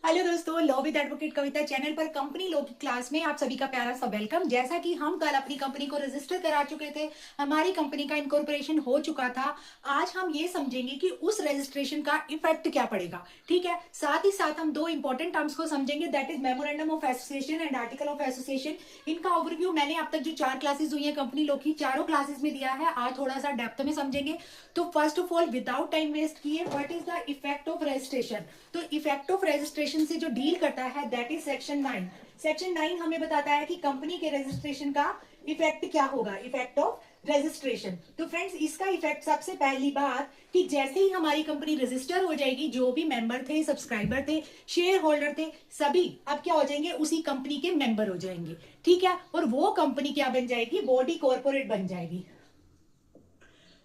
Hello दोस्तों, law with advocate Kavita channel पर company law की क्लास में आप सभी का प्यारा सा वेलकम। जैसा कि हम कल अपनी कंपनी को रजिस्टर करा चुके थे, हमारी कंपनी का इनकॉर्पोरेशन हो चुका था। आज हम ये समझेंगे कि उस रजिस्ट्रेशन का इफेक्ट क्या पड़ेगा। ठीक है, साथ ही साथ हम दो इंपॉर्टेंट टर्म्स को समझेंगे, that is memorandum of association and article of association. इनका ओवरव्यू मैंने अब तक जो 4 क्लासेस हुई है कंपनी लॉ की, चारों क्लासेस में दिया है। आज थोड़ा सा डेप्थ में समझेंगे। तो first of all, without time waste किए, what is the effect of registration. तो इफेक्ट ऑफ रजिस्ट्रेशन से जो डील करता है दैट इज सेक्शन 9। सेक्शन 9 हमें बताता है कि कंपनी के रजिस्ट्रेशन का इफेक्ट क्या होगा, इफेक्ट ऑफ रजिस्ट्रेशन। तो फ्रेंड्स, इसका इफेक्ट सबसे पहली बात कि जैसे ही हमारी कंपनी रजिस्टर हो जाएगी, जो भी मेंबर थे, सब्सक्राइबर थे, शेयर होल्डर थे, सभी अब क्या हो जाएंगे, उसी कंपनी के मेंबर हो जाएंगे। ठीक है, और वो कंपनी क्या बन जाएगी, बॉडी कॉर्पोरेट बन जाएगी।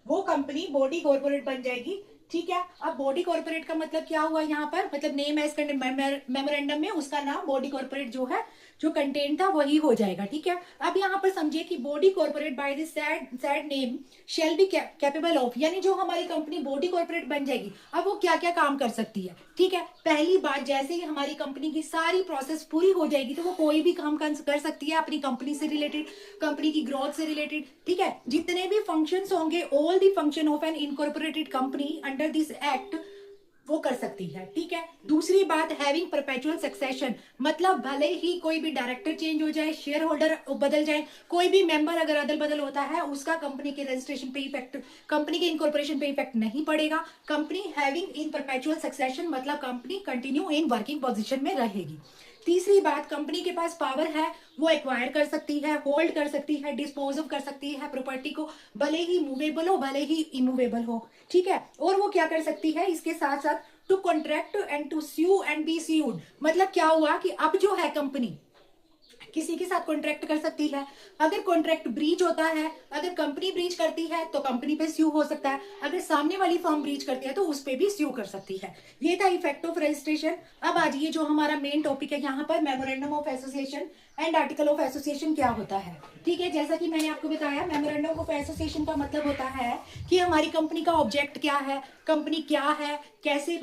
वो कंपनी बॉडी कॉर्पोरेट बन जाएगी। ठीक है, अब बॉडी कॉर्पोरेट का मतलब क्या हुआ यहाँ पर, मतलब नेम एज मेमोरेंडम में उसका नाम बॉडी कॉर्पोरेट जो है, जो कंटेंट था वही हो जाएगा। ठीक है, अब यहाँ पर समझिए कि body corporate by this said name shall be capable of, यानी जो हमारी कंपनी बॉडी कॉर्पोरेट बन जाएगी, अब वो क्या क्या काम कर सकती है। ठीक है, पहली बात, जैसे ही हमारी कंपनी की सारी प्रोसेस पूरी हो जाएगी तो वो कोई भी काम कर सकती है अपनी कंपनी से रिलेटेड, कंपनी की ग्रोथ से रिलेटेड। ठीक है, जितने भी फंक्शंस होंगे, all the function of an incorporated company under this act वो कर सकती है। ठीक है, दूसरी बात, हैविंग परपेचुअल सक्सेशन, मतलब भले ही कोई भी डायरेक्टर चेंज हो जाए, शेयर होल्डर बदल जाए, कोई भी मेंबर अगर अदल बदल होता है, उसका कंपनी के रजिस्ट्रेशन पे इफेक्ट, कंपनी के इनकॉर्पोरेशन पे इफेक्ट नहीं पड़ेगा। Company having in perpetual succession, मतलब company continue in working position में रहेगी। तीसरी बात, कंपनी के पास पावर है, वो एक्वायर कर सकती है, होल्ड कर सकती है, डिस्पोज ऑफ कर सकती है प्रॉपर्टी को, भले ही मूवेबल हो भले ही इमूवेबल हो। ठीक है, और वो क्या कर सकती है इसके साथ साथ, to contract and to sue and be sued, मतलब क्या हुआ कि अब जो है कंपनी किसी के साथ कॉन्ट्रैक्ट कर सकती है। अगर कॉन्ट्रैक्ट ब्रीच होता है, अगर कंपनी ब्रीच करती है तो कंपनी पे स्यू हो सकता है, अगर सामने वाली फर्म ब्रीच करती है तो उस पे भी स्यू कर सकती है। ये था इफेक्ट ऑफ रजिस्ट्रेशन। अब आ जाइए जो हमारा मेन टॉपिक है यहाँ पर, memorandum of association and article of association क्या होता है। ठीक है, जैसा कि मैंने आपको बताया, मेमोरेंडम ऑफ एसोसिएशन का मतलब होता है कि हमारी कंपनी का ऑब्जेक्ट क्या है, कंपनी क्या है, कैसे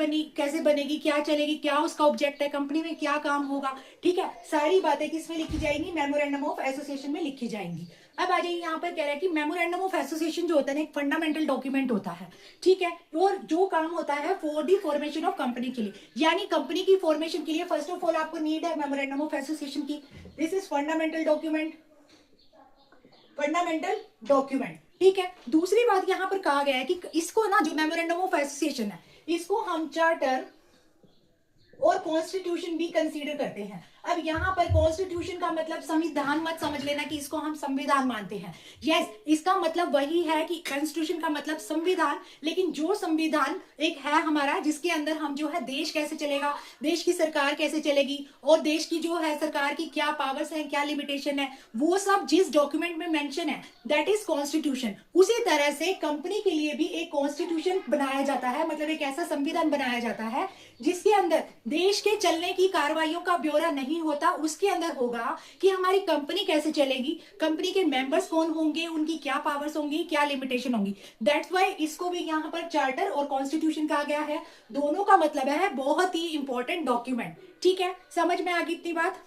बनेगी, क्या चलेगी, क्या उसका ऑब्जेक्ट है, कंपनी में क्या काम होगा। ठीक है, सारी बातें किसमें लिखी जाएंगी, मेमोरेंडम ऑफ एसोसिएशन में लिखी जाएंगी। अब आ जाइए, यहाँ पर कह रहा है कि मेमोरेंडम ऑफ एसोसिएशन जो होता है ना, एक फंडामेंटल डॉक्यूमेंट होता है। ठीक है, और जो काम होता है for the formation of company के लिए, यानी कंपनी की फॉर्मेशन के लिए फर्स्ट ऑफ ऑल आपको नीड है मेमोरेंडम ऑफ एसोसिएशन की। This is fundamental document, fundamental document. ठीक है, दूसरी बात यहाँ पर कहा गया है कि इसको ना, जो मेमोरेंडम ऑफ एसोसिएशन है, इसको हम चार्टर और कॉन्स्टिट्यूशन भी कंसीडर करते हैं। अब यहाँ पर कॉन्स्टिट्यूशन का मतलब संविधान मत समझ लेना कि इसको हम संविधान मानते हैं। यस, इसका मतलब वही है कि कॉन्स्टिट्यूशन का मतलब संविधान, लेकिन जो संविधान एक है हमारा, जिसके अंदर हम जो है देश कैसे चलेगा, देश की सरकार कैसे चलेगी, और देश की जो है सरकार की क्या पावर्स हैं, क्या लिमिटेशन है, वो सब जिस डॉक्यूमेंट में मेंशन है दैट इज कॉन्स्टिट्यूशन। उसी तरह से कंपनी के लिए भी एक कॉन्स्टिट्यूशन बनाया जाता है, मतलब एक ऐसा संविधान बनाया जाता है जिसके अंदर देश के चलने की कार्रवाइयों का ब्यौरा नहीं होता। उसके अंदर होगा कि हमारी कंपनी कैसे चलेगी, कंपनी के मेंबर्स कौन होंगे, उनकी क्या पावर्स होंगी, क्या लिमिटेशन होंगी। दैट्स व्हाई इसको भी यहाँ पर चार्टर और कॉन्स्टिट्यूशन कहा गया है। दोनों का मतलब है बहुत ही इंपॉर्टेंट डॉक्यूमेंट। ठीक है, समझ में आ गई इतनी बात।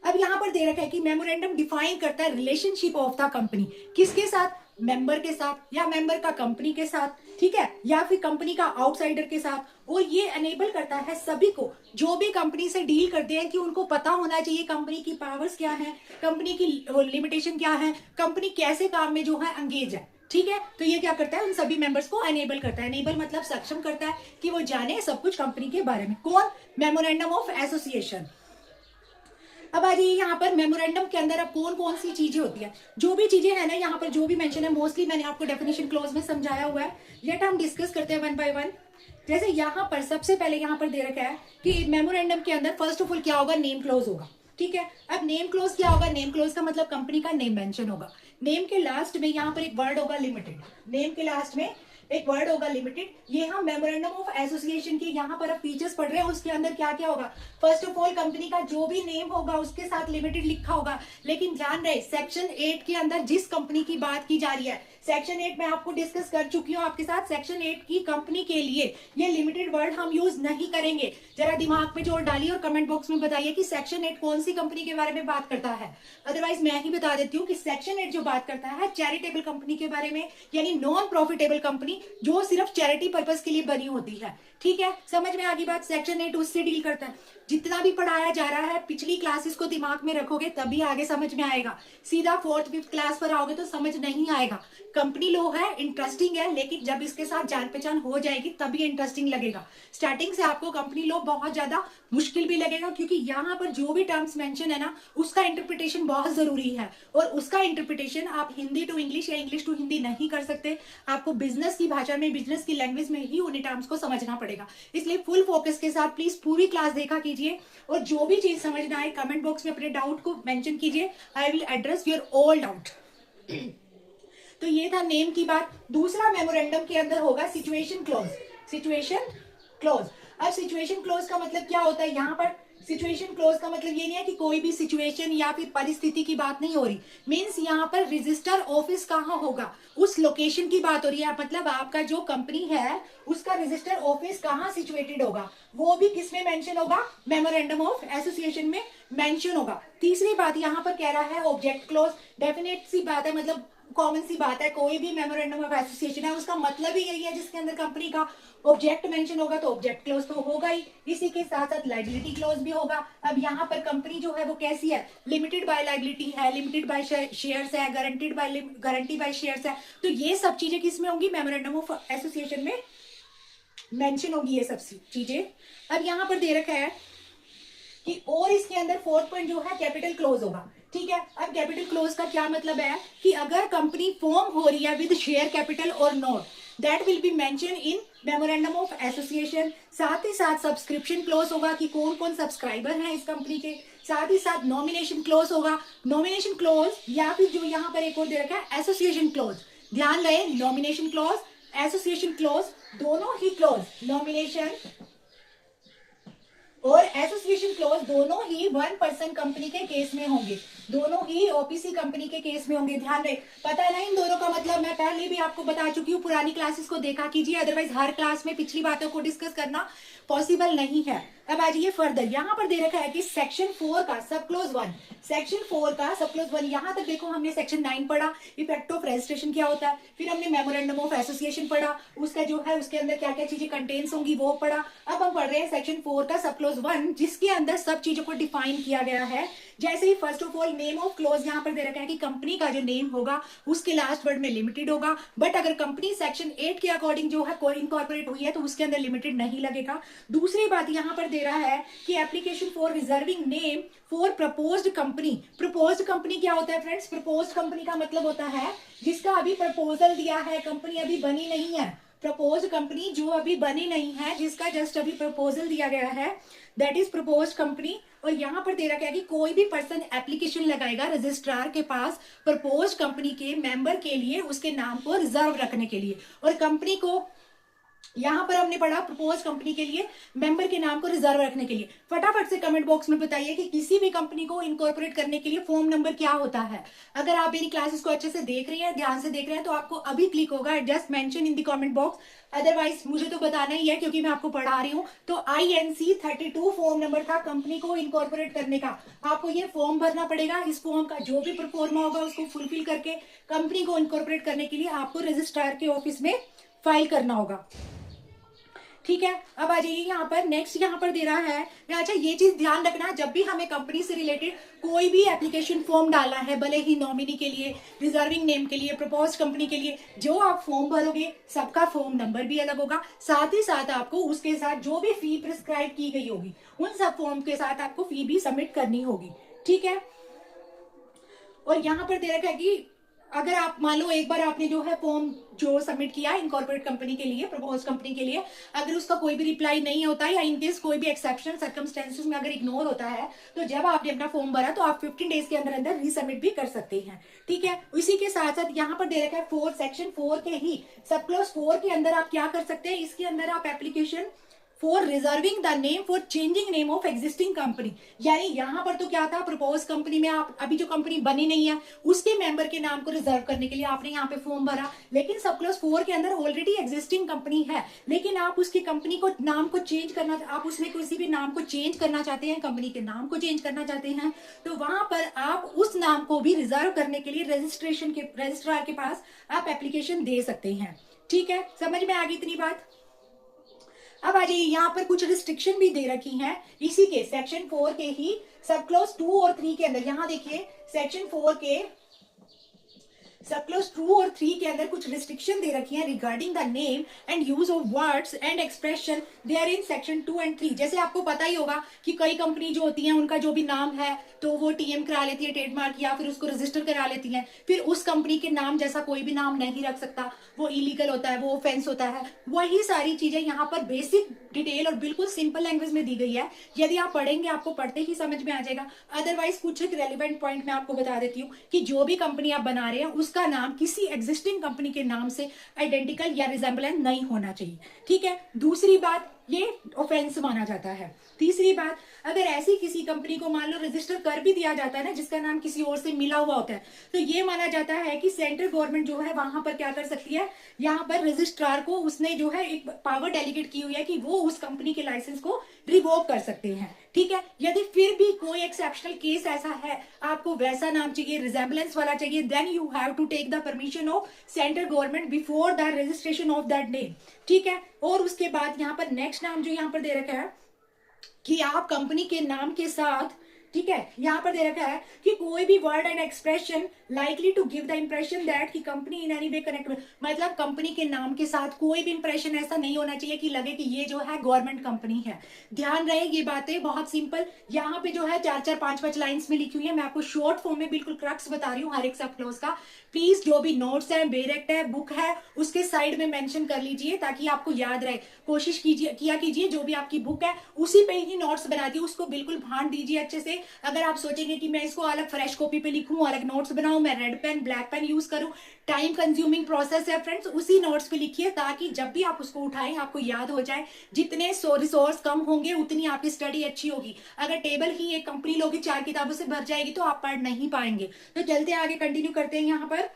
अब यहाँ पर दे रखा है कि मेमोरेंडम डिफाइन करता है रिलेशनशिप ऑफ द कंपनी, किसके साथ, मेंबर के साथ, या मेंबर का कंपनी के साथ, ठीक है, या फिर कंपनी का आउटसाइडर के साथ। और ये एनेबल करता है सभी को जो भी कंपनी से डील करते हैं कि उनको पता होना चाहिए कंपनी की पावर्स क्या है, कंपनी की लिमिटेशन क्या है, कंपनी कैसे काम में जो है एंगेज है। ठीक है, तो ये क्या करता है, उन सभी मेंबर्स को एनेबल करता है। एनेबल मतलब सक्षम करता है कि वो जाने सब कुछ कंपनी के बारे में। कौन, मेमोरेंडम ऑफ एसोसिएशन। अब आ जाइए यहाँ पर, मेमोरेंडम के अंदर अब कौन कौन सी चीजें होती है, जो भी चीजें है ना यहाँ पर, जो भी मेंशन है, मोस्टली मैंने आपको डेफिनेशन क्लॉज में समझाया हुआ है। लेट हम डिस्कस करते हैं वन बाय वन। जैसे यहाँ पर सबसे पहले यहाँ पर दे रखा है कि मेमोरेंडम के अंदर फर्स्ट ऑफ ऑल क्या होगा, नेम क्लोज होगा। ठीक है, अब नेम क्लोज क्या होगा, नेम क्लोज का मतलब कंपनी का नेम मेंशन होगा। नेम के लास्ट में यहाँ पर एक वर्ड होगा लिमिटेड, नेम के लास्ट में एक वर्ड होगा लिमिटेड। ये हम मेमोरेंडम ऑफ एसोसिएशन के यहाँ पर अब फीचर्स पढ़ रहे हैं, उसके अंदर क्या क्या होगा, फर्स्ट ऑफ ऑल कंपनी का जो भी नेम होगा उसके साथ लिमिटेड लिखा होगा। लेकिन ध्यान रहे, सेक्शन 8 के अंदर जिस कंपनी की बात की जा रही है, सेक्शन 8 मैं आपको डिस्कस कर चुकी हूँ आपके साथ। सेक्शन 8 की कंपनी के लिए ये लिमिटेड वर्ड हम यूज नहीं करेंगे। जरा दिमाग में जोर डालिए और कमेंट बॉक्स में बताइए कि सेक्शन 8 कौन सी कंपनी के बारे में बात करता है। अदरवाइज मैं ही बता देती हूँ कि सेक्शन 8 जो बात करता है चैरिटेबल कंपनी के बारे में, यानी नॉन प्रॉफिटेबल कंपनी जो सिर्फ चैरिटी पर्पज के लिए बनी होती है। ठीक है, समझ में आ गई बात। सेक्शन 8 उससे डील करता है। जितना भी पढ़ाया जा रहा है पिछली क्लासेस को दिमाग में रखोगे तभी आगे समझ में आएगा। सीधा 4th 5th क्लास पर आओगे तो समझ नहीं आएगा। कंपनी लो है, इंटरेस्टिंग है, लेकिन जब इसके साथ जान पहचान हो जाएगी तभी इंटरेस्टिंग लगेगा। स्टार्टिंग से आपको कंपनी लो बहुत ज्यादा मुश्किल भी लगेगा, क्योंकि यहाँ पर जो भी टर्म्स मेंशन है ना उसका इंटरप्रिटेशन बहुत जरूरी है, और उसका इंटरप्रिटेशन आप हिंदी टू इंग्लिश या इंग्लिश टू हिंदी नहीं कर सकते। आपको बिजनेस की भाषा में, बिजनेस की लैंग्वेज में ही उन्हीं टर्म्स को समझना पड़ेगा। इसलिए फुल फोकस के साथ प्लीज पूरी क्लास देखा कीजिए, और जो भी चीज समझ ना आए कमेंट बॉक्स में अपने डाउट को मेंशन कीजिए। I will address your all doubt. तो ये था नेम की बात। दूसरा मेमोरेंडम के अंदर होगा सिचुएशन क्लॉज। सिचुएशन क्लॉज, अब सिचुएशन क्लॉज का मतलब क्या होता है? यहाँ पर सिचुएशन क्लॉज का मतलब ये नहीं है कि कोई भी सिचुएशन या फिर परिस्थिति की बात नहीं हो रही। मींस यहाँ पर रजिस्टर ऑफिस कहाँ होगा उस लोकेशन की बात हो रही है। मतलब आपका जो कंपनी है उसका रजिस्टर ऑफिस कहाँ सिचुएटेड होगा, वो भी किसमें मेंशन होगा? मेमोरेंडम ऑफ एसोसिएशन में मेंशन होगा। तीसरी बात यहाँ पर कह रहा है ऑब्जेक्ट क्लॉज। डेफिनेट सी बात है, मतलब कॉमन सी बात है, कोई भी मेमोरेंडम ऑफ एसोसिएशन है उसका मतलब ही यही है जिसके अंदर कंपनी का ऑब्जेक्ट मेंशन होगा, तो ऑब्जेक्ट क्लोज तो होगा ही। इसी के साथ साथ लाइबिलिटी क्लोज भी होगा। अब यहाँ पर कंपनी जो है वो कैसी है? लिमिटेड बाय लाइबिलिटी है, लिमिटेड बाय शेयर्स है, गारंटी बाय शेयर्स है। तो ये सब चीजें किसमें होंगी? मेमोरेंडम ऑफ एसोसिएशन में मेंशन होगी ये सब चीजें। अब यहाँ पर दे रखा है कि और इसके अंदर 4th पॉइंट जो है कैपिटल क्लोज होगा। ठीक है, अब कैपिटल क्लोज का क्या मतलब है कि अगर कंपनी फॉर्म हो रही है विद शेयर कैपिटल और note, that will be mention in memorandum of association. साथ ही साथ सब्सक्रिप्शन क्लोज होगा कि कौन कौन सब्सक्राइबर हैं इस कंपनी के। साथ ही साथ नॉमिनेशन क्लोज होगा। नॉमिनेशन क्लोज या फिर जो यहाँ पर एक और दे रखा है एसोसिएशन क्लोज। ध्यान रहे, नॉमिनेशन क्लोज, एसोसिएशन क्लोज दोनों ही क्लोज, नॉमिनेशन और एसोसिएशन क्लोज दोनों ही 1% कंपनी के केस में होंगे, दोनों ही ओपीसी कंपनी के केस में होंगे। ध्यान रहे, पता है ना इन दोनों का मतलब? मैं पहले भी आपको बता चुकी हूँ, पुरानी क्लासेस को देखा कीजिए, अदरवाइज हर क्लास में पिछली बातों को डिस्कस करना पॉसिबल नहीं है। अब आ जाइए फर्दर, यहाँ पर दे रखा है कि सेक्शन 4 का सब क्लोज 1, सेक्शन 4 का सब क्लोज 1। यहाँ तक देखो हमने सेक्शन 9 पढ़ा, इफेक्ट ऑफ रजिस्ट्रेशन क्या होता है, फिर हमने मेमोरेंडम ऑफ एसोसिएशन पढ़ा, उसका जो है उसके अंदर क्या क्या चीजें कंटेन्स होंगी वो पढ़ा। अब हम पढ़ रहे हैं सेक्शन 4 का सब क्लोज 1, जिसके अंदर सब चीजों को डिफाइन किया गया है। जैसे ही first of all name of close यहाँ पर दे रखा है कि कंपनी का जो नेम होगा उसके लास्ट वर्ड में लिमिटेड होगा, बट अगर कंपनी सेक्शन 8 के अकॉर्डिंग जो है कोई इनकॉर्पोरेट हुई है तो उसके अंदर लिमिटेड नहीं लगेगा। दूसरी बात यहाँ पर दे रहा है कि application for reserving name for proposed company. Proposed company क्या होता है फ्रेंड्स? प्रपोज्ड कंपनी का मतलब होता है जिसका अभी प्रपोजल दिया है, कंपनी अभी बनी नहीं है। प्रपोज्ड कंपनी जो अभी बनी नहीं है, जिसका जस्ट अभी प्रपोजल दिया गया है, दैट इज प्रपोज्ड कंपनी। और यहाँ पर दे रखा है कि कोई भी पर्सन एप्लीकेशन लगाएगा रजिस्ट्रार के पास प्रपोज्ड कंपनी के मेंबर के लिए, उसके नाम को रिजर्व रखने के लिए। और कंपनी को यहाँ पर हमने पढ़ा प्रपोज कंपनी के लिए मेंबर के नाम को रिजर्व रखने के लिए। फटाफट से कमेंट बॉक्स में बताइए कि किसी भी कंपनी को इनकॉर्पोरेट करने के लिए फॉर्म नंबर क्या होता है। अगर आप मेरी क्लासेस को अच्छे से देख रही हैं, ध्यान से देख रहे हैं, तो आपको अभी क्लिक होगा just mention in the comment box. Otherwise मुझे तो बताना ही है क्योंकि मैं आपको पढ़ा रही हूँ। तो INC 32 फॉर्म नंबर था कंपनी को इनकॉर्पोरेट करने का। आपको ये फॉर्म भरना पड़ेगा। इस फॉर्म का जो भी प्रोफॉर्मा होगा उसको फुलफिल करके कंपनी को इनकॉर्पोरेट करने के लिए आपको रजिस्ट्रार के ऑफिस में फाइल करना होगा। ठीक है, अब आ जाइए यहाँ पर नेक्स्ट, यहाँ पर दे रहा है। अच्छा, ये चीज ध्यान रखना, जब भी हमें कंपनी से रिलेटेड कोई भी एप्लीकेशन फॉर्म डालना है, भले ही नॉमिनी के लिए, रिजर्विंग नेम के लिए, प्रपोज कंपनी के लिए, जो आप फॉर्म भरोगे सबका फॉर्म नंबर भी अलग होगा। साथ ही साथ आपको उसके साथ जो भी फी प्रिस्क्राइब की गई होगी उन सब फॉर्म के साथ आपको फी भी सबमिट करनी होगी। ठीक है, और यहाँ पर दे रखा है कि अगर आप मान लो एक बार आपने जो है फॉर्म जो सबमिट किया इनकॉर्पोरेट कंपनी के लिए, प्रपोज कंपनी के लिए, अगर उसका कोई भी रिप्लाई नहीं होता है या इनकेस कोई भी एक्सेप्शनल सर्कमस्टेंसेस में अगर इग्नोर होता है, तो जब आपने अपना फॉर्म भरा तो आप 15 डेज के अंदर अंदर रीसबमिट भी कर सकते हैं। ठीक है, इसी के साथ साथ यहाँ पर दे रखा है सेक्शन 4 के ही सब क्लोज 4 के अंदर आप क्या कर सकते हैं, इसके अंदर आप application for reserving the name for changing name of existing company. यानी यहाँ पर तो क्या था, प्रपोज कंपनी में आप अभी जो कंपनी बनी नहीं है उसके मेंबर के नाम को रिजर्व करने के लिए आपने यहाँ पे फॉर्म भरा, लेकिन सब क्लॉज 4 के अंदर ऑलरेडी एग्जिस्टिंग कंपनी है, लेकिन आप उसकी कंपनी को नाम को चेंज करना, आप उसमें किसी भी नाम को चेंज करना चाहते हैं, कंपनी के नाम को चेंज करना चाहते हैं, तो वहां पर आप उस नाम को भी रिजर्व करने के लिए रजिस्ट्रार के पास आप एप्लीकेशन दे सकते हैं। ठीक है, समझ में आ गई इतनी बात। अब आ जाइए, यहाँ पर कुछ रिस्ट्रिक्शन भी दे रखी हैं इसी के सेक्शन 4 के ही सब क्लॉज 2 और 3 के अंदर। यहाँ देखिए सेक्शन 4 के सब क्लॉज 2 और 3 के अंदर कुछ रिस्ट्रिक्शन दे रखी है regarding the name and use of words and expression they are in section 2 and 3। जैसे आपको पता ही होगा कि कई कंपनी जो होती हैं उनका जो भी नाम है तो वो टीएम करा लेती है, ट्रेडमार्क, या फिर उसको रजिस्टर करा लेती हैं, फिर उस कंपनी के नाम जैसा कोई भी नाम नहीं रख सकता, वो इलीगल होता है, वो ऑफेंस होता है। वही सारी चीजें यहाँ पर बेसिक डिटेल और बिल्कुल सिंपल लैंग्वेज में दी गई है। यदि आप पढ़ेंगे आपको पढ़ते ही समझ में आ जाएगा। अदरवाइज कुछ एक रेलिवेंट पॉइंट मैं आपको बता देती हूँ कि जो भी कंपनी आप बना रहे हैं उसका नाम किसी एग्जिस्टिंग कंपनी के नाम से आइडेंटिकल या रिजेंबलेंस नहीं होना चाहिए। ठीक है, दूसरी बात, ये ऑफेंस माना जाता है। तीसरी बात, अगर ऐसी किसी कंपनी को मान लो रजिस्टर कर भी दिया जाता है ना जिसका नाम किसी और से मिला हुआ होता है, तो ये माना जाता है कि सेंट्रल गवर्नमेंट जो है वहां पर क्या कर सकती है, यहाँ पर रजिस्ट्रार को उसने जो है एक पावर डेलीगेट की हुई है कि वो उस कंपनी के लाइसेंस को रिवोक कर सकते हैं। ठीक है, यदि फिर भी कोई एक्सेप्शनल केस ऐसा है, आपको वैसा नाम चाहिए, रिजेंबलेंस वाला चाहिए, then you have to take the permission of central government before the registration of that name. ठीक है, और उसके बाद यहाँ पर नेक्स्ट नाम जो यहाँ पर दे रखा है कि आप कंपनी के नाम के साथ, ठीक है, यहाँ पर दे रखा है कि कोई भी word and expression likely to give the impression that कि company in any way connect, मतलब कंपनी के नाम के साथ कोई भी इंप्रेशन ऐसा नहीं होना चाहिए कि लगे कि ये जो है गवर्नमेंट कंपनी है। ध्यान रहे ये बातें बहुत सिंपल, यहाँ पे जो है 4-4 5-5 लाइंस में लिखी हुई है। मैं आपको शॉर्ट फॉर्म में बिल्कुल क्रक्स बता रही हूँ हर एक सब क्लोज का। प्लीज जो भी नोट्स है, बेरेक्ट है, बुक है, उसके साइड में मेंशन कर लीजिए ताकि आपको याद रहे। कोशिश किया कीजिए जो भी आपकी बुक है उसी पे ही नोट्स बना दिए, उसको बिल्कुल भांट दीजिए अच्छे से। अगर आप सोचेंगे कि मैं इसको अलग फ्रेश कॉपी पे लिखूं, अलग नोट्स बनाऊं, मैं red pen black pen use करूं, टाइम कंज्यूमिंग प्रोसेस है फ्रेंड्स। उसी नोट्स पे लिखिए ताकि जब भी आप उसको उठाएं आपको याद हो जाए। जितने रिसोर्स कम होंगे उतनी आपकी स्टडी अच्छी होगी। अगर टेबल ही एक कंपनी लोगी 4 किताबों से भर जाएगी तो आप पढ़ नहीं पाएंगे। तो चलते आगे कंटिन्यू करते हैं। यहाँ पर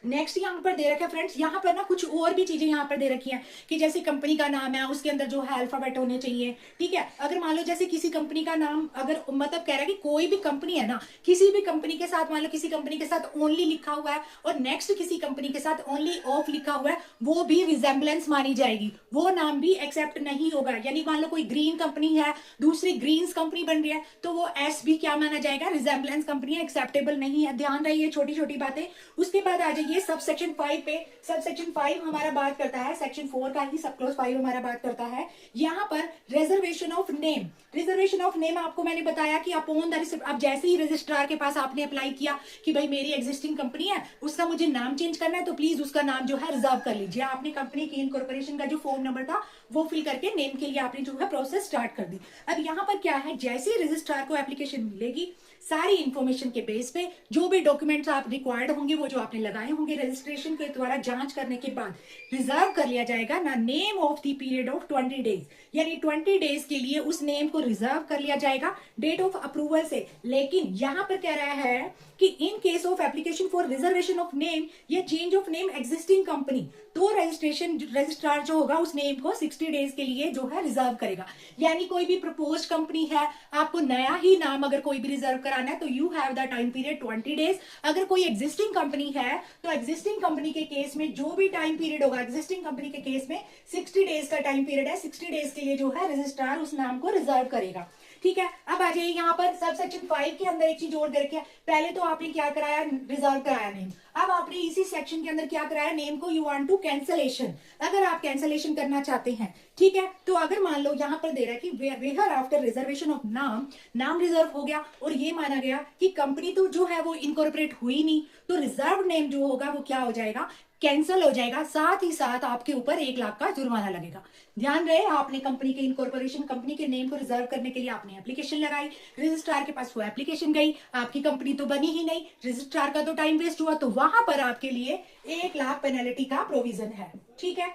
नेक्स्ट यहाँ पर दे रखा है फ्रेंड्स, यहाँ पर ना कुछ और भी चीजें यहाँ पर दे रखी हैं कि जैसे कंपनी का नाम है उसके अंदर जो है अल्फाबेट होने चाहिए। ठीक है, अगर मान लो जैसे किसी कंपनी का नाम, अगर मतलब कह रहा है कि कोई भी कंपनी है ना, किसी भी कंपनी के साथ मान लो किसी कंपनी के साथ ओनली लिखा हुआ है और नेक्स्ट किसी कंपनी के साथ ओनली ऑफ लिखा हुआ है, वो भी रिजेंबलेंस मानी जाएगी, वो नाम भी एक्सेप्ट नहीं होगा। यानी मान लो कोई ग्रीन कंपनी है, दूसरी ग्रीन्स कंपनी बन रही है, तो वो एस भी क्या माना जाएगा, रिजेंबलेंस कंपनी, एक्सेप्टेबल नहीं है। ध्यान रहिए छोटी छोटी बातें। उसके बाद आ जाइए सब सेक्शन 5 पे। सब सेक्शन 5 हमारा बात करता है, सेक्शन 4 का ही सब क्लोज 5 हमारा बात करता है यहाँ पर reservation of name. Reservation of name आपको मैंने बताया कि अपॉन द रिसिप्ट, अब जैसे ही रजिस्ट्रार के पास आपने अप्लाई किया कि भाई मेरी एग्जिस्टिंग कंपनी है, उसका मुझे नाम चेंज करना है, तो प्लीज उसका नाम जो है रिजर्व कर लीजिए। आपने कंपनी की इनकॉर्पोरेशन का जो फॉर्म नंबर था वो फिल करके नेम के लिए आपने जो है प्रोसेस स्टार्ट कर दी। अब यहाँ पर क्या है, जैसे ही रजिस्ट्रार को एप्लीकेशन मिलेगी, सारी इंफॉर्मेशन के बेस पे जो भी डॉक्यूमेंट्स आप रिक्वायर्ड होंगे वो जो आपने लगाए होंगे रजिस्ट्रेशन के द्वारा जांच करने के बाद रिजर्व कर लिया जाएगा ना name of the period of 20 days. यानी 20 डेज के लिए उस नेम को रिजर्व कर लिया जाएगा डेट ऑफ अप्रूवल से। लेकिन यहाँ पर कह रहा है कि in case of application for reservation of name या change of name existing company, तो रजिस्ट्रार जो होगा उस नेम को 60 डेज के लिए जो है रिजर्व करेगा। यानी कोई भी प्रपोज कंपनी है, आपको नया ही नाम अगर कोई भी रिजर्व कराना है तो you have the time period 20 days. अगर कोई एग्जिस्टिंग कंपनी है तो एग्जिस्टिंग कंपनी के केस में जो भी टाइम पीरियड होगा, एग्जिस्टिंग कंपनी के केस में 60 डेज का टाइम पीरियड है। 60 डेज के लिए जो है रजिस्ट्रार उस नाम को रिजर्व करेगा। ठीक है, अब आ जाइए यहाँ पर सब सेक्शन 5 के अंदर एक चीज और दे रखी है। पहले तो आपने क्या कराया, रिजर्व कराया नेम। अब आपने इसी सेक्शन के अंदर क्या कराया, नेम को यू वांट टू कैंसलेशन, अगर आप कैंसलेशन करना चाहते हैं। ठीक है, तो अगर मान लो यहाँ पर दे रहा है कि वेयर आफ्टर रिजर्वेशन ऑफ नाम रिजर्व हो गया और ये माना गया कि कंपनी तो जो है वो इनकॉर्पोरेट हुई नहीं, तो रिजर्व नेम जो होगा वो क्या हो जाएगा, कैंसिल हो जाएगा। साथ ही साथ आपके ऊपर 1 लाख का जुर्माना लगेगा। ध्यान रहे, आपने कंपनी के इनकॉर्पोरेशन, कंपनी के नेम को रिजर्व करने के लिए आपने एप्लीकेशन लगाई, रजिस्ट्रार के पास वो एप्लीकेशन गई, आपकी कंपनी तो बनी ही नहीं, रजिस्ट्रार का तो टाइम वेस्ट हुआ, तो वहां पर आपके लिए 1 लाख पेनल्टी का प्रोविजन है। ठीक है,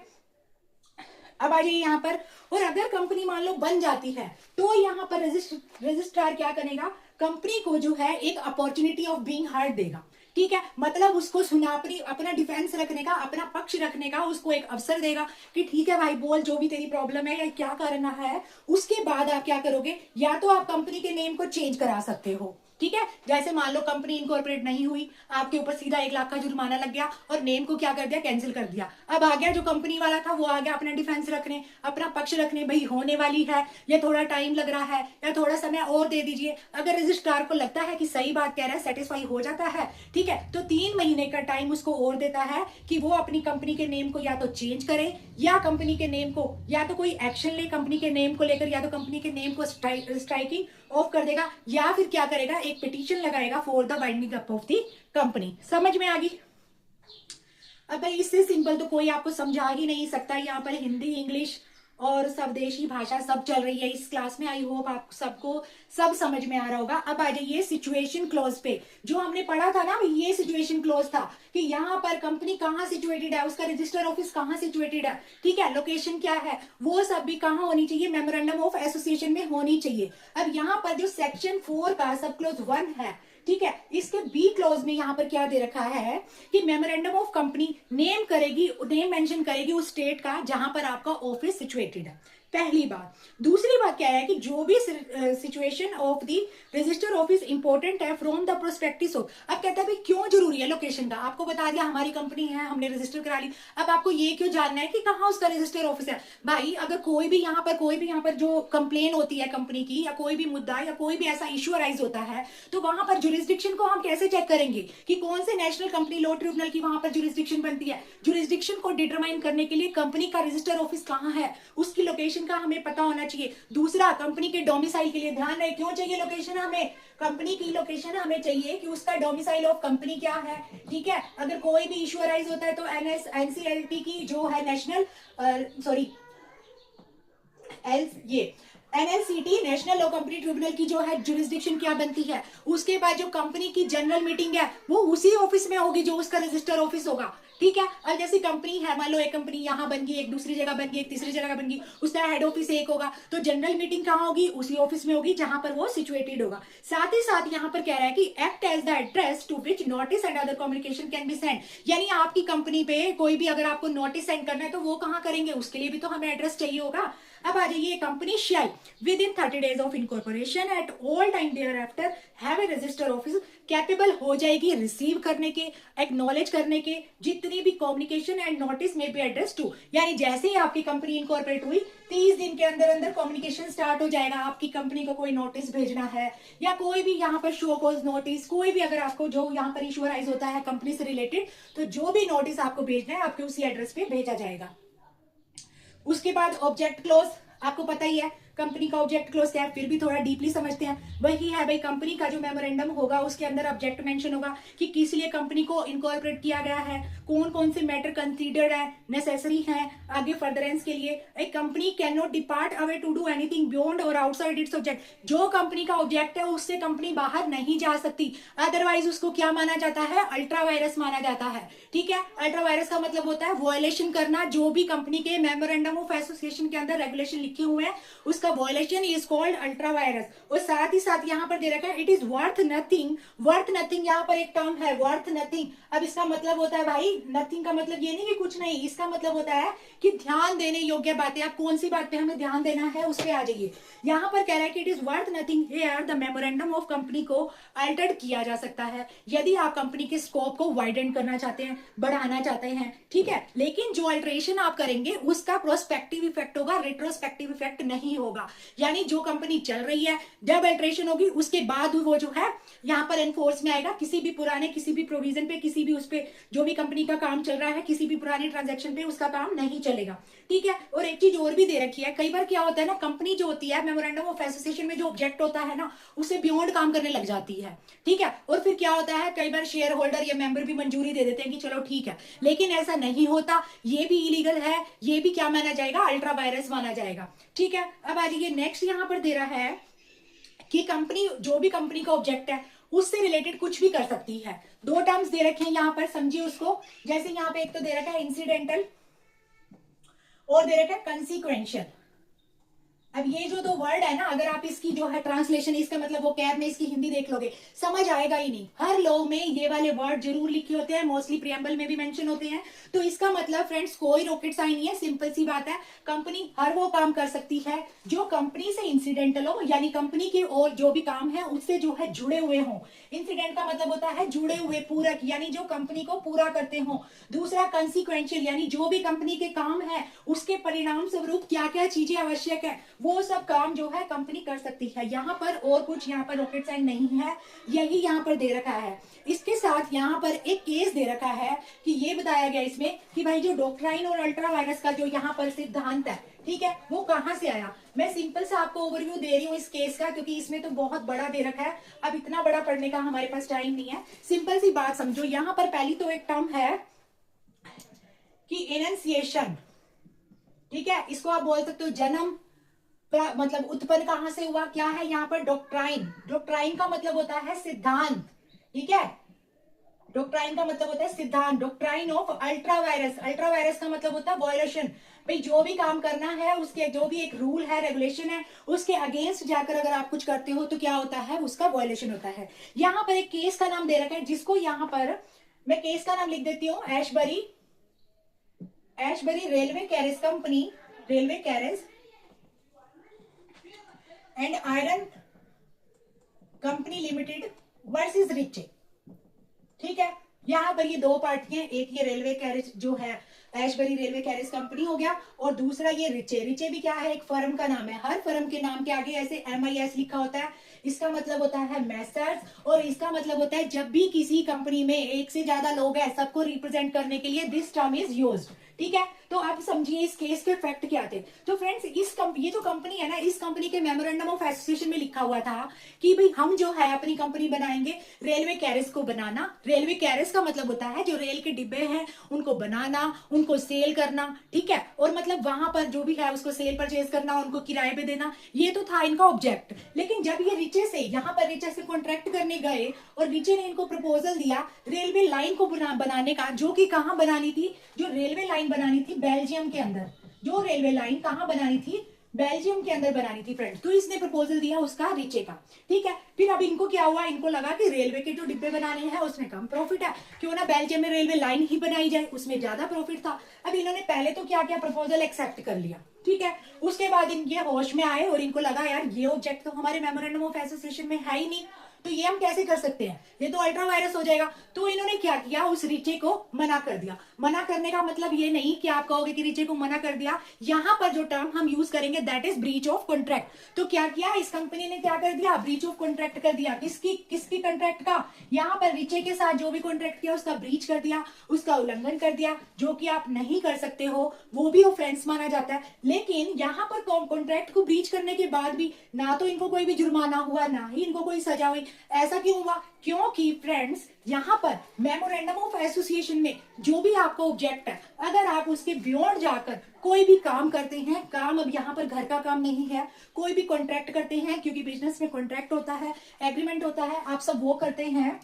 अब आ जाइए यहाँ पर। और अगर कंपनी मान लो बन जाती है तो यहाँ पर रजिस्ट्रार क्या करेगा, कंपनी को जो है एक अपॉर्चुनिटी ऑफ बीइंग हर्ड देगा। ठीक है, मतलब उसको सुना, अपना डिफेंस रखने का, अपना पक्ष रखने का उसको एक अवसर देगा कि ठीक है भाई बोल, जो भी तेरी प्रॉब्लम है या क्या करना है। उसके बाद आप क्या करोगे, या तो आप कंपनी के नेम को चेंज करा सकते हो। ठीक है, जैसे मान लो कंपनी इनकॉर्पोरेट नहीं हुई, आपके ऊपर सीधा 1 लाख का जुर्माना लग गया और नेम को क्या कर दिया, कैंसिल कर दिया। अब आ गया जो कंपनी वाला था वो आ गया अपना डिफेंस रखने, अपना पक्ष रखने, भाई होने वाली है, या थोड़ा टाइम लग रहा है, या थोड़ा समय और दे दीजिए। अगर रजिस्ट्रार को लगता है कि सही बात कह रहा है, सेटिस्फाई हो जाता है, ठीक है, तो 3 महीने का टाइम उसको और देता है कि वो अपनी कंपनी के नेम को या तो चेंज करे, या कंपनी के नेम को या तो कोई एक्शन ले कंपनी के नेम को लेकर, या तो कंपनी के नेम को स्ट्राइकिंग ऑफ कर देगा, या फिर क्या करेगा, एक पिटीशन लगाएगा for the binding up of the company. समझ में आ गई? अब भाई इससे सिंपल तो कोई आपको समझा ही नहीं सकता। यहाँ पर हिंदी, इंग्लिश और स्वदेशी भाषा सब चल रही है इस क्लास में। आई होप आप सबको सब समझ में आ रहा होगा। अब आ जाइए सिचुएशन क्लॉज पे। जो हमने पढ़ा था ना, ये सिचुएशन क्लॉज था कि यहाँ पर कंपनी कहाँ सिचुएटेड है, उसका रजिस्टर ऑफिस कहाँ सिचुएटेड है, ठीक है, लोकेशन क्या है, वो सब भी कहाँ होनी चाहिए, मेमोरेंडम ऑफ एसोसिएशन में होनी चाहिए। अब यहाँ पर जो सेक्शन 4 का सब क्लॉज 1 है, ठीक है, इसके बी क्लॉज में यहाँ पर क्या दे रखा है कि मेमोरेंडम ऑफ कंपनी नेम करेगी, नेम मेंशन करेगी उस स्टेट का जहां पर आपका ऑफिस सिचुएटेड है। पहली बात। दूसरी बात क्या है कि जो भी situation of the register office important है फ्रॉम द प्रोस्पेक्टिस ऑफ। अब कहता है भाई क्यों जरूरी है लोकेशन का, आपको बता दिया हमारी कंपनी है, हमने रजिस्टर करा ली, अब आपको ये क्यों जानना है कि कहाँ उसका रजिस्टर ऑफिस है। भाई अगर कोई भी यहाँ पर जो कंप्लेन होती है कंपनी की, या कोई भी मुद्दा या कोई भी ऐसा इश्यू अराइज होता है, तो वहां पर जुरिस्डिक्शन को हम कैसे चेक करेंगे कि कौन से नेशनल कंपनी लॉ ट्रिब्यूनल की वहां पर जुरिस्डिक्शन बनती है। जुरिस्डिक्शन को डिटरमाइन करने के लिए कंपनी का रजिस्टर ऑफिस कहाँ है, उसकी लोकेशन का हमें पता होना चाहिए। दूसरा, कंपनी के डोमिसाइल के लिए ध्यान रहे, क्यों चाहिए लोकेशन हमें, कंपनी की लोकेशन हमें चाहिए कि उसका डोमिसाइल ऑफ कंपनी क्या है। ठीक है, अगर कोई भी इश्यू अराइज होता है तो एनसीएलटी की जो है national NLCT national law company tribunal की जो है जुरिस्डिक्शन क्या बनती है। उसके बाद जो कंपनी की जनरल मीटिंग है वो उसी ऑफिस में होगी जो उसका रजिस्टर ऑफिस होगा। ठीक है, अब जैसी कंपनी है, मान लो एक कंपनी यहाँ बन गई, एक दूसरी जगह बन गई, एक तीसरी जगह बन गई, उसका हेड ऑफिस एक होगा, तो जनरल मीटिंग कहाँ होगी, उसी ऑफिस में होगी जहां पर वो सिचुएटेड होगा। साथ ही साथ यहाँ पर कह रहा है कि act as the address to which notice and other communication can be send. यानी आपकी कंपनी पे कोई भी अगर आपको नोटिस सेंड करना है तो वो कहाँ करेंगे, उसके लिए भी तो हमें एड्रेस चाहिए होगा। अब आ जाइए, company shall within 30 days of incorporation at all time thereafter have a register office capable हो जाएगी रिसीव करने के, एक्नॉलेज करने के जितनी भी कम्युनिकेशन एंड नोटिस में बी एड्रेस टू। यानी जैसे ही आपकी कंपनी इनकॉर्पोरेट हुई 30 दिन के अंदर अंदर कम्युनिकेशन स्टार्ट हो जाएगा। आपकी कंपनी को कोई नोटिस भेजना है या कोई भी यहाँ पर शो कॉज नोटिस, कोई भी अगर आपको जो यहाँ पर इशू अराइज होता है कंपनी से रिलेटेड, तो जो भी नोटिस आपको भेजना है आपके उसी एड्रेस पे भेजा जाएगा। उसके बाद ऑब्जेक्ट क्लोज, आपको पता ही है कंपनी का ऑब्जेक्ट क्लोज क्या है, फिर भी थोड़ा डीपली समझते हैं। वही है भाई, कंपनी का जो मेमोरेंडम होगा उसके अंदर ऑब्जेक्ट मेंशन होगा कि किस लिए कंपनी को इनकॉर्पोरेट किया गया है, कौन कौन से मैटर कंसीडर्ड है, नेसेसरी है आगे फर्दरेंस के लिए। एक company can not depart away to do anything beyond और आउटसाइड इट्स ऑब्जेक्ट। जो कंपनी का ऑब्जेक्ट है उससे कंपनी बाहर नहीं जा सकती, अदरवाइज उसको क्या माना जाता है, अल्ट्रा वायरस माना जाता है। ठीक है, अल्ट्रा वायरस का मतलब होता है वॉयलेशन करना, जो भी कंपनी के मेमोरेंडम ऑफ एसोसिएशन के अंदर रेगुलेशन लिखे हुए हैं उसका violation is called ultra vires. और साथ ही साथ यहाँ पर दे रखा है it is worth nothing. Worth nothing यहाँ पर एक टर्म है, वर्थ नथिंग। अब इसका मतलब होता है भाई, नथिंग का मतलब ये नहीं कि कुछ नहीं, इसका मतलब होता है कि ध्यान देने योग्य बातें। आप कौन सी बात पे हमें ध्यान देना है उस पे आ जाइए। यहाँ पर कह रहा है कि it is worth nothing here the memorandum of company को अल्टर्ड किया जा सकता है यदि आप कंपनी के स्कोप को वाइडेंड करना चाहते हैं, बढ़ाना चाहते हैं। ठीक है, लेकिन जो अल्टरेशन आप करेंगे उसका प्रोस्पेक्टिव इफेक्ट होगा, रेट्रोस्पेक्टिव इफेक्ट नहीं होगा। यानी जो कंपनी चल रही है जब अल्टरेशन होगी उसके बाद वो जो है यहाँ पर एनफोर्स में आएगा। किसी भी पुराने किसी भी प्रोविजन पे, किसी भी उस पे जो भी कंपनी का काम चल रहा है, किसी भी पुराने ट्रांजैक्शन पे उसका काम नहीं चलेगा। ठीक है, और एक चीज और भी दे रखी है, कई बार क्या होता है ना, कंपनी जो होती है मेमोरेंडम ऑफ एसोसिएशन में जो ऑब्जेक्ट होता है ना उससे बियॉन्ड काम करने लग जाती है। ठीक है, और फिर क्या होता है, कई बार शेयर होल्डर या मेंबर भी मंजूरी दे देते हैं कि चलो ठीक है, लेकिन ऐसा नहीं होता, ये भी इलीगल है, ये भी क्या माना जाएगा, अल्ट्रा वायरस माना जाएगा। ठीक है, अब आ जाइए नेक्स्ट, यहाँ पर दे रहा है कि कंपनी जो भी कंपनी का ऑब्जेक्ट है उससे रिलेटेड कुछ भी कर सकती है। दो टर्म्स दे रखे हैं यहाँ पर, समझिए उसको। जैसे यहाँ पे एक तो दे रखा है इंसिडेंटल और दे रखा है कंसिक्वेंशियल। अब ये जो दो वर्ड है ना, अगर आप इसकी जो है ट्रांसलेशन, इसका मतलब वो कैब में इसकी हिंदी देख लोगे, समझ आएगा ही नहीं। हर लॉ में ये वाले वर्ड जरूर लिखे होते हैं, मोस्टली प्रियम्बल में भी मेंशन होते हैं। तो इसका मतलब फ्रेंड्स कोई रॉकेट साइन नहीं है, सिंपल सी बात है। कंपनी हर वो काम कर सकती है जो कंपनी से इंसिडेंटल हो, यानी कंपनी के और जो भी काम है उससे जो है जुड़े हुए हों। इंसिडेंट का मतलब होता है जुड़े हुए, पूरक, यानी जो कंपनी को पूरा करते हो। दूसरा कंसिक्वेंशियल, यानी जो भी कंपनी के काम है उसके परिणाम स्वरूप क्या क्या चीजें आवश्यक है, वो सब काम जो है कंपनी कर सकती है। यहाँ पर और कुछ यहाँ पर रॉकेट साइन नहीं है, यही यहाँ पर दे रखा है। इसके साथ यहाँ पर एक केस दे रखा है कि ये बताया गया इसमें कि भाई जो डॉक्ट्राइन और अल्ट्रा वायरस का जो यहाँ पर सिद्धांत है, ठीक है, वो कहां से आया। मैं सिंपल से आपको ओवरव्यू दे रही हूँ इस केस का, क्योंकि इसमें तो बहुत बड़ा दे रखा है, अब इतना बड़ा पढ़ने का हमारे पास टाइम नहीं है। सिंपल सी बात समझो, यहाँ पर पहली तो एक टर्म है कि एनंसिएशन, ठीक है, इसको आप बोल सकते हो जन्म, मतलब उत्पन्न कहां से हुआ, क्या है यहाँ पर डॉक्ट्राइन। डॉक्ट्राइन का मतलब होता है सिद्धांत, ठीक है, डॉक्ट्राइन का मतलब होता है सिद्धांत। Doctrine of ultra vires, ultra vires का मतलब होता है वायलेशन। भाई जो भी काम करना है उसके जो भी एक रूल है, रेगुलेशन है, उसके अगेंस्ट जाकर अगर आप कुछ करते हो तो क्या होता है, उसका वायलेशन होता है। यहाँ पर एक केस का नाम दे रखा है, जिसको यहाँ पर मैं केस का नाम लिख देती हूँ, Ashbury, Ashbury railway carriage company, railway carriage and iron company limited versus Riche. ठीक है, यहाँ पर ये दो पार्टियां, एक ये रेलवे कैरेज जो है एशबरी रेलवे कैरेज कंपनी हो गया, और दूसरा ये रिचे। रिचे भी क्या है, एक फर्म का नाम है। हर फर्म के नाम के आगे ऐसे MIS लिखा होता है, इसका मतलब होता है मैस्टर्स, और इसका मतलब होता है जब भी किसी कंपनी में एक से ज्यादा लोग हैं, सबको रिप्रेजेंट करने के लिए दिस टर्म इज यूज्ड। ठीक है, तो आप समझिए इस केस के फैक्ट क्या थे। तो फ्रेंड्स ये जो कंपनी है ना, इस कंपनी के मेमोरेंडम ऑफ एसोसिएशन में लिखा हुआ था कि भाई हम जो है अपनी कंपनी बनाएंगे रेलवे कैरेज को बनाना। रेलवे कैरेज का मतलब होता है जो रेल के डिब्बे हैं उनको बनाना, उनको सेल करना, ठीक है, और मतलब वहां पर जो भी है उसको सेल परचेज करना, उनको किराए पे देना, ये तो था इनका ऑब्जेक्ट। लेकिन जब ये रिचे से यहाँ पर रिचे से कॉन्ट्रैक्ट करने गए और रिचे ने इनको प्रपोजल दिया रेलवे लाइन को बनाने का, जो कि कहाँ बनानी थी, जो रेलवे लाइन बनानी थी बेल्जियम के अंदर, जो रेलवे लाइन कहां बनानी थी, बेल्जियम के अंदर बनानी थी फ्रेंड्स। तो इसने प्रपोजल दिया उसका रिचे का, ठीक है। फिर अब इनको क्या हुआ, इनको लगा कि रेलवे के जो डिब्बे बनाने हैं उसमें कम प्रॉफिट है, क्यों ना बेल्जियम में रेलवे लाइन ही बनाई जाए, उसमें ज्यादा प्रॉफिट था। अब इन्होंने पहले तो क्या किया, प्रपोजल एक्सेप्ट कर लिया, ठीक है। उसके बाद इनके होश में आए और इनको लगा यार ये ऑब्जेक्ट तो हमारे मेमोरेंडम ऑफ एसोसिएशन में है ही नहीं, तो ये हम कैसे कर सकते हैं, ये तो अल्ट्रा वायरस हो जाएगा। तो इन्होंने क्या किया, उस रिचे को मना कर दिया। मना करने का मतलब ये नहीं कि आप कहोगे कि रिचे को मना कर दिया, यहां पर जो टर्म हम यूज करेंगे that is breach of contract. तो क्या किया इस कंपनी ने, क्या कर दिया, ब्रीच ऑफ कॉन्ट्रैक्ट कर दिया। किसकी कॉन्ट्रैक्ट का, यहाँ पर रिचे के साथ जो भी कॉन्ट्रैक्ट किया उसका ब्रीच कर दिया, उसका उल्लंघन कर दिया, जो कि आप नहीं कर सकते हो, वो भी ऑफेंस माना जाता है। लेकिन यहाँ पर कॉन्ट्रैक्ट को ब्रीच करने के बाद भी ना तो इनको कोई भी जुर्माना हुआ, ना ही इनको कोई सजा हुई। ऐसा क्यों हुआ, क्योंकि फ्रेंड्स यहाँ पर मेमोरेंडम ऑफ एसोसिएशन में जो भी आपका ऑब्जेक्ट है, अगर आप उसके बियॉन्ड जाकर कोई भी काम करते हैं, काम अब यहाँ पर घर का काम नहीं है, कोई भी कॉन्ट्रैक्ट करते हैं, क्योंकि बिजनेस में कॉन्ट्रैक्ट होता है, एग्रीमेंट होता है, आप सब वो करते हैं,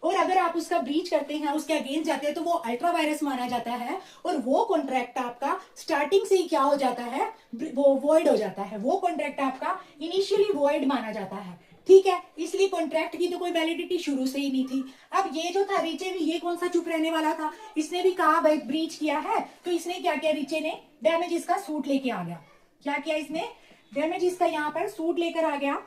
और अगर आप उसका ब्रीच करते हैं, उसके अगेंस्ट जाते हैं, तो वो अल्ट्रा वायरस माना जाता है, और वो कॉन्ट्रैक्ट आपका स्टार्टिंग से ही क्या हो जाता है, वो वॉइड हो जाता है। वो कॉन्ट्रैक्ट आपका इनिशियली वॉइड माना जाता है, ठीक है। इसलिए कॉन्ट्रैक्ट की तो कोई वैलिडिटी शुरू से ही नहीं थी। अब ये जो था रिचे भी, ये कौन सा चुप रहने वाला था, इसने भी कहा भाई ब्रीच किया है, तो इसने क्या किया, रिचे ने डैमेजेस का सूट लेके आ गया। क्या किया इसने, डैमेजेस का यहाँ पर सूट लेकर आ गया।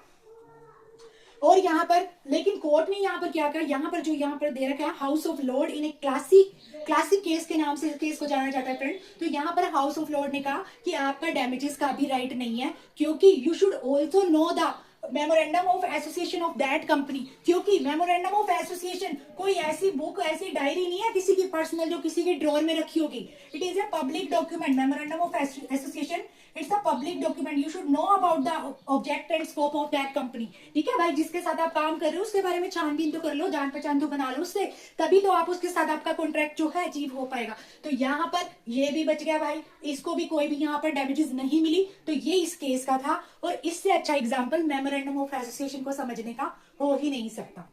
और यहाँ पर लेकिन कोर्ट ने यहाँ पर क्या कहा, यहाँ पर जो यहाँ पर दे रखा है house of Lord in a classic case के नाम से केस को जाना जाता है फ्रेंड। तो यहाँ पर हाउस ऑफ लॉर्ड ने कहा कि आपका डैमेजेस का भी राइट नहीं है, क्योंकि you should also know the memorandum of association of that company. क्योंकि मेमोरेंडम ऑफ एसोसिएशन कोई ऐसी बुक, ऐसी डायरी नहीं है किसी की पर्सनल जो किसी के ड्रॉर में रखी होगी। It is a public document, memorandum of association, it's a public document, you should know about the object and scope of that company. ठीक है भाई, जिसके साथ आप काम कर रहे हो उसके बारे में छानबीन तो कर लो, जान पहचान तो बना लो उससे, तभी तो आप उसके साथ आपका कॉन्ट्रैक्ट जो है अचीव हो पाएगा। तो यहाँ पर ये भी बच गया भाई, इसको भी कोई भी यहाँ पर डैमेजेस नहीं मिली। तो ये इस केस का था, और इससे अच्छा एग्जाम्पल मेमोरेंडम ऑफ एसोसिएशन को समझने का हो ही नहीं सकता।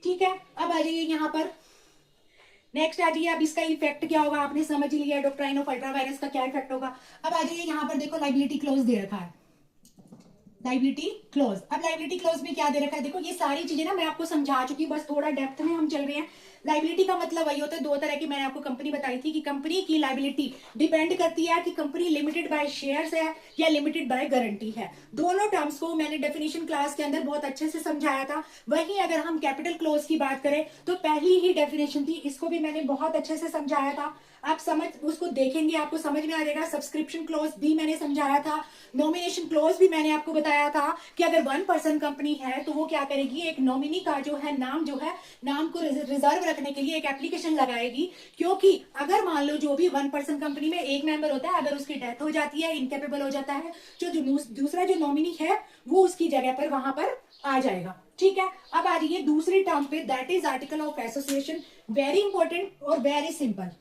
ठीक है, अब आ जाइए यहाँ पर नेक्स्ट आ जाइए, अब इसका इफेक्ट क्या होगा आपने समझ लिया, डॉक्ट्राइन ऑफ अल्ट्रा वायरस का क्या इफेक्ट होगा। अब आ जाइए यहाँ पर देखो लाइबिलिटी क्लोज दे रखा है, लाइबिलिटी क्लोज। अब लाइबिलिटी क्लोज में क्या दे रखा है, देखो ये सारी चीजें ना मैं आपको समझा चुकी, बस थोड़ा डेप्थ में हम चल रहे हैं। लाइबिलिटी का मतलब वही होता है, दो तरह की मैंने आपको कंपनी बताई थी कि कंपनी की लाइबिलिटी डिपेंड करती है कि कंपनी लिमिटेड बाय शेयर्स है या लिमिटेड बाय गारंटी है। दोनों टर्म्स को मैंने डेफिनेशन क्लास के अंदर बहुत अच्छे से समझाया था। वहीं अगर हम कैपिटल क्लोज की बात करें तो पहली ही डेफिनेशन थी, इसको भी मैंने बहुत अच्छे से समझाया था। आप समझ उसको देखेंगे आपको समझ में आ जाएगा। सब्सक्रिप्शन क्लोज भी मैंने समझाया था, नॉमिनेशन क्लोज भी मैंने आपको बताया था कि अगर 1% कंपनी है तो वो क्या करेगी, एक नॉमिनी का जो है नाम नाम को रिजर्व रखने के लिए एक एप्लीकेशन लगाएगी। क्योंकि अगर मान लो जो भी 1% कंपनी में एक मेंबर होता है, अगर उसकी डेथ हो जाती है, इनकेपेबल हो जाता है, जो दूसरा जो नॉमिनी है वो उसकी जगह पर वहां पर आ जाएगा। ठीक है, अब आ रही है दूसरी टर्म पे, that is article of association. Very important और वेरी सिंपल।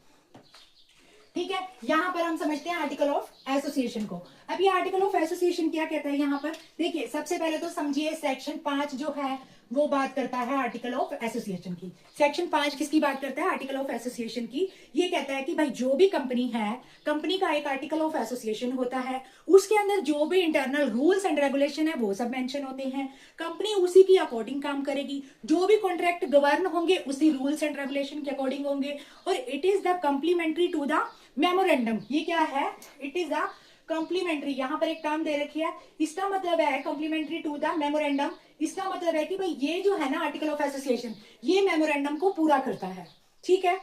ठीक है, यहां पर हम समझते हैं आर्टिकल ऑफ एसोसिएशन को। अब ये आर्टिकल ऑफ एसोसिएशन क्या कहता है, यहाँ पर देखिए सबसे पहले तो समझिए सेक्शन 5 जो है वो बात करता है आर्टिकल ऑफ एसोसिएशन की। सेक्शन 5 किसकी बात करता है, आर्टिकल ऑफ एसोसिएशन की। ये कहता है कि भाई जो भी कंपनी है, कंपनी का एक आर्टिकल ऑफ एसोसिएशन होता है, उसके अंदर जो भी इंटरनल रूल्स एंड रेगुलेशन है वो सब मेंशन होते हैं। कंपनी उसी की अकॉर्डिंग काम करेगी, जो भी कॉन्ट्रैक्ट गवर्न होंगे उसी रूल्स एंड रेगुलेशन के अकॉर्डिंग होंगे। और it is the complementary to the memorandum. ये क्या है, इट इज द कॉम्प्लीमेंट्री, यहां पर एक टर्म दे रखी है, इसका मतलब है कॉम्प्लीमेंट्री टू द मेमोरेंडम। इसका मतलब है कि भाई ये जो है ना आर्टिकल ऑफ एसोसिएशन, ये मेमोरेंडम को पूरा करता है। ठीक है,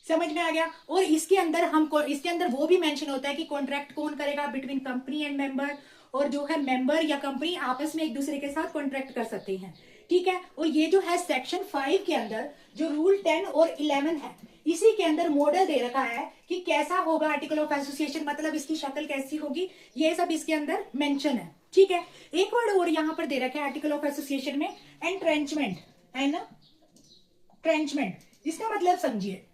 समझ में आ गया। और इसके अंदर वो भी मेंशन होता है कि कॉन्ट्रैक्ट कौन करेगा बिटवीन कंपनी एंड मेंबर, और जो है मेंबर या कंपनी आपस में एक दूसरे के साथ कॉन्ट्रैक्ट कर सकते हैं। ठीक है, और ये जो है सेक्शन 5 के अंदर जो रूल 10 और 11 है, इसी के अंदर मॉडल दे रखा है कि कैसा होगा आर्टिकल ऑफ एसोसिएशन, मतलब इसकी शक्ल कैसी होगी, ये सब इसके अंदर मेंशन है। ठीक है, एक वर्ड और यहां पर दे रखा है आर्टिकल ऑफ एसोसिएशन में, एंट्रेंचमेंट है ना, ट्रेंचमेंट। इसका मतलब समझिए,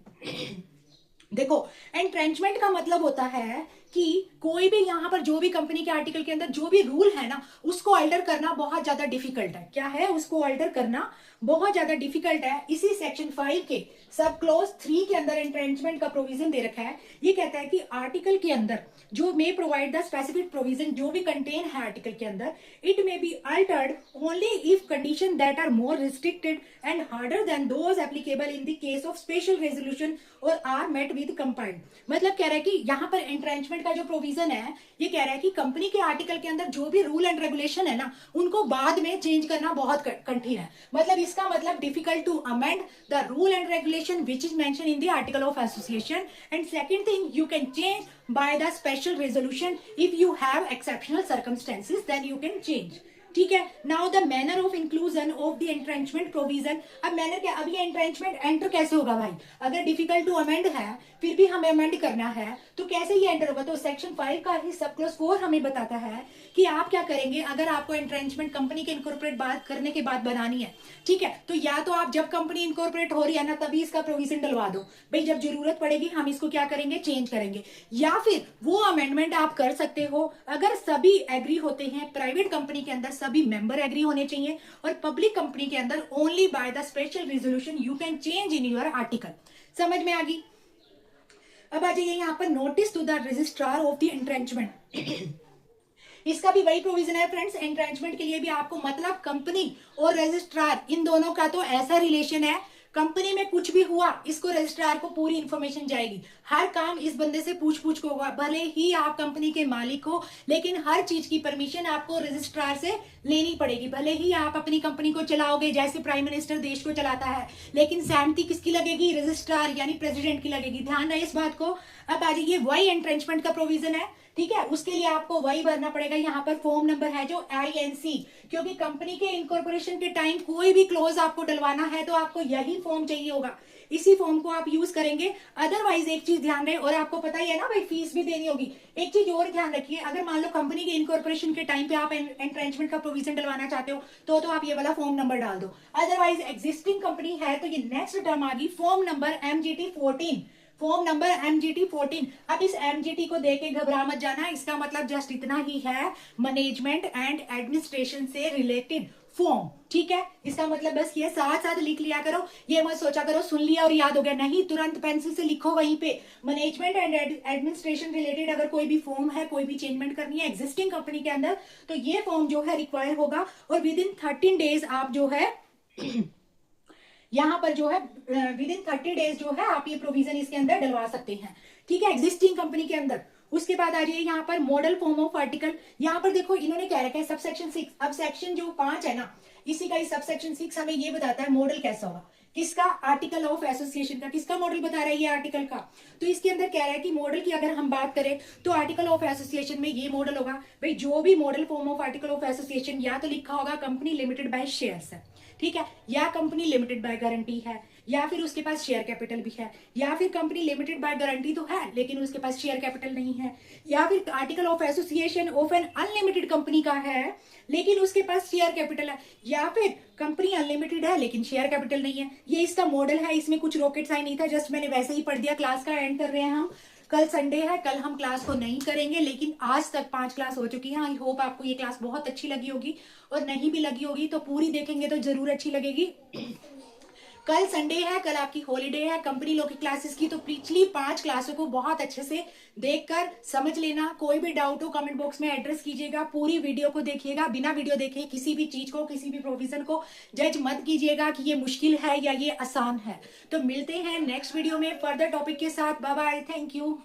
देखो एंट्रेंचमेंट का मतलब होता है कि कोई भी यहां पर जो भी कंपनी के आर्टिकल के अंदर जो भी रूल है ना, उसको अल्टर करना बहुत ज्यादा डिफिकल्ट है। क्या है, उसको अल्टर करना बहुत ज्यादा डिफिकल्ट है। इसी सेक्शन 5 के सब क्लोज 3 के अंदर एंट्रेंचमेंट का प्रोविजन दे रखा है। ये कहता है कि आर्टिकल के अंदर जो may provide the specific provision, जो भी कंटेन है आर्टिकल के अंदर, it may be altered only if condition that are more restricted and harder than those applicable in the case of special resolution और आर मेट विद कंपाइल्ड। मतलब कह रहा है कि यहाँ पर एंट्रेंचमेंट का जो प्रोविजन है, ये कह रहा है कि कंपनी के आर्टिकल के अंदर जो भी रूल एंड रेगुलेशन है ना, उनको बाद में चेंज करना बहुत कठिन है। मतलब इसका मतलब difficult to amend the rule and regulation which is mention in the article of association. And second thing, you can change by the special resolution if you have exceptional circumstances, then you can change। ठीक है, now the manner of inclusion of the entrenchment provision. अब manner क्या, अब ये entrenchment enter कैसे होगा भाई, अगर डिफिकल्ट टू अमेंड है फिर भी हमें अमेंड करना है तो कैसे ये एंटर होगा। तो सेक्शन 5 का ही सब क्लोज 4 हमें बताता है कि आप क्या करेंगे अगर आपको एंट्रेंचमेंट कंपनी के इनकॉर्पोरेट बात करने के बाद बनानी है। ठीक है, तो या तो आप जब कंपनी इनकॉर्पोरेट हो रही है ना तभी इसका प्रोविजन डलवा दो, भाई जब जरूरत पड़ेगी हम इसको क्या करेंगे, चेंज करेंगे। या फिर वो अमेंडमेंट आप कर सकते हो अगर सभी एग्री होते हैं। प्राइवेट कंपनी के अंदर सभी मेंबर एग्री होने चाहिए, और पब्लिक कंपनी के अंदर only by the special resolution you can change in your article. समझ में आ गई। अब आ जाइए यहाँ पर notice to the registrar of the entrenchment. इसका भी वही प्रोविजन है फ्रेंड्स, एंट्रेंचमेंट के लिए भी आपको, मतलब कंपनी और रजिस्ट्रार इन दोनों का तो ऐसा रिलेशन है, कंपनी में कुछ भी हुआ इसको रजिस्ट्रार को पूरी इंफॉर्मेशन जाएगी, हर काम इस बंदे से पूछ पूछ को होगा। भले ही आप कंपनी के मालिक हो, लेकिन हर चीज की परमिशन आपको रजिस्ट्रार से लेनी पड़ेगी। भले ही आप अपनी कंपनी को चलाओगे जैसे प्राइम मिनिस्टर देश को चलाता है, लेकिन सहमति किसकी लगेगी, रजिस्ट्रार यानी प्रेसिडेंट की लगेगी। ध्यान रहे इस बात को। अब आ जाइए, वही एंट्रेंचमेंट का प्रोविजन है। ठीक है, उसके लिए आपको वही भरना पड़ेगा, यहाँ पर फॉर्म नंबर है जो INC, क्योंकि कंपनी के इनकॉर्पोरेशन के टाइम कोई भी क्लोज आपको डलवाना है तो आपको यही फॉर्म चाहिए होगा, इसी फॉर्म को आप यूज करेंगे। अदरवाइज एक चीज ध्यान रहे, और आपको पता ही है ना भाई फीस भी देनी होगी। एक चीज और ध्यान रखिए, अगर मान लो कंपनी के इनकॉर्पोरेशन के टाइम पे आप एंट्रेंचमेंट का प्रोविजन डलवाना चाहते हो तो आप ये वाला फॉर्म नंबर डाल दो। अदरवाइज एग्जिस्टिंग कंपनी है तो ये नेक्स्ट टर्म आ गई form number MGT 14। Form number MGT 14। अब इस MGT को देख के घबरा मत जाना, इसका मतलब जस्ट इतना ही है, मैनेजमेंट एंड एडमिनिस्ट्रेशन से रिलेटेड फॉर्म। ठीक है, इसका मतलब बस ये साथ साथ लिख लिया करो, ये मत सोचा करो सुन लिया और याद हो गया, नहीं, तुरंत पेंसिल से लिखो वहीं पे। मैनेजमेंट एंड एडमिनिस्ट्रेशन रिलेटेड अगर कोई भी फॉर्म है, कोई भी चेंजमेंट करनी है एग्जिस्टिंग कंपनी के अंदर, तो ये फॉर्म जो है रिक्वायर होगा, और विद इन 13 डेज आप जो है यहाँ पर जो है विद इन 30 डेज जो है आप ये प्रोविजन इसके अंदर डलवा सकते हैं। ठीक है, एग्जिस्टिंग कंपनी के अंदर। उसके बाद आ जाइए यहाँ पर मॉडल फॉर्म ऑफ आर्टिकल। यहाँ पर देखो इन्होंने क्या रखा है, सब सेक्शन 6। अब सेक्शन जो 5 है ना, इसी का सब सेक्शन 6 हमें ये बताता है मॉडल कैसा होगा, किसका, आर्टिकल ऑफ एसोसिएशन का। किसका मॉडल बता रहा है ये आर्टिकल का, तो इसके अंदर कह रहा है कि मॉडल की अगर हम बात करें तो आर्टिकल ऑफ एसोसिएशन में ये मॉडल होगा। भाई जो भी model form of article of association या तो लिखा होगा कंपनी लिमिटेड बाय शेयर्स है, ठीक है, या कंपनी लिमिटेड बाय गारंटी है, या फिर उसके पास शेयर कैपिटल भी है, या फिर कंपनी लिमिटेड बाय गारंटी तो है लेकिन उसके पास शेयर कैपिटल नहीं है, या फिर article of association of an unlimited company का है लेकिन उसके पास शेयर कैपिटल है, या फिर कंपनी अनलिमिटेड है लेकिन शेयर कैपिटल नहीं है। ये इसका मॉडल है, इसमें कुछ रॉकेट साइन नहीं था, जस्ट मैंने वैसे ही पढ़ दिया। क्लास का एंड कर रहे हैं हम, कल संडे है, कल हम क्लास को नहीं करेंगे, लेकिन आज तक 5 क्लास हो चुकी है। आई होप आपको ये क्लास बहुत अच्छी लगी होगी, और नहीं भी लगी होगी तो पूरी देखेंगे तो जरूर अच्छी लगेगी। कल संडे है, कल आपकी हॉलीडे है कंपनी लॉ की क्लासेस की, तो पिछली 5 क्लासों को बहुत अच्छे से देखकर समझ लेना। कोई भी डाउट हो कमेंट बॉक्स में एड्रेस कीजिएगा, पूरी वीडियो को देखिएगा, बिना वीडियो देखे किसी भी चीज को, किसी भी प्रोविजन को जज मत कीजिएगा कि ये मुश्किल है या ये आसान है। तो मिलते हैं नेक्स्ट वीडियो में फर्दर टॉपिक के साथ। Bye bye, thank you.